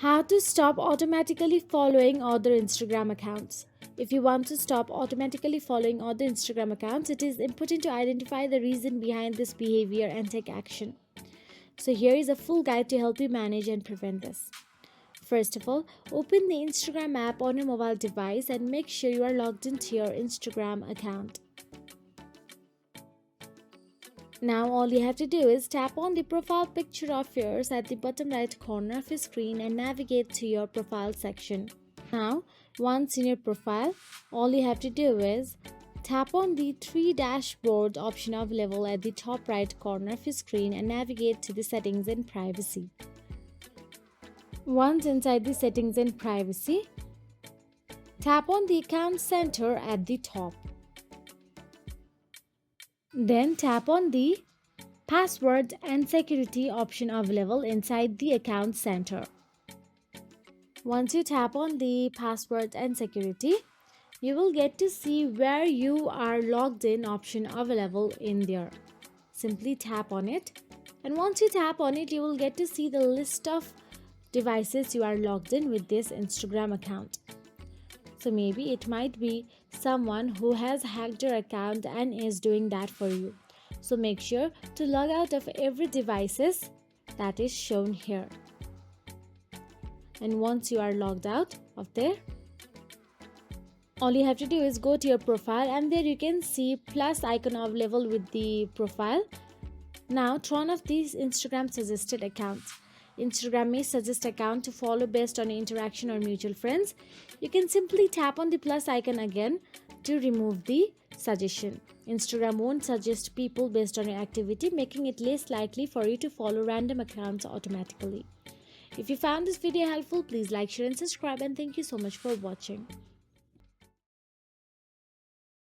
How to stop automatically following other Instagram accounts. If you want to stop automatically following other Instagram accounts, it is important to identify the reason behind this behavior and take action. So, here is a full guide to help you manage and prevent this. First of all, open the Instagram app on your mobile device and make sure you are logged into your Instagram account. Now all you have to do is tap on the profile picture of yours at the bottom right corner of your screen and navigate to your profile section. Now, once in your profile, all you have to do is tap on the three dashboard option available at the top right corner of your screen and navigate to the settings and privacy. Once inside the settings and privacy, tap on the account center at the top. Then tap on the password and security option available inside the account center. Once you tap on the password and security, you will get to see where you are logged in option available in there. Simply tap on it, and once you tap on it, you will get to see the list of devices you are logged in with this Instagram account. So maybe it might be someone who has hacked your account and is doing that for you. So make sure to log out of every devices that is shown here. And once you are logged out of there, all you have to do is go to your profile, and there you can see plus icon available with the profile. Now turn off these Instagram suggested accounts. Instagram may suggest account to follow based on interaction or mutual friends. You can simply tap on the plus icon again to remove the suggestion. Instagram won't suggest people based on your activity, making it less likely for you to follow random accounts automatically. If you found this video helpful, please like, share and subscribe, and thank you so much for watching.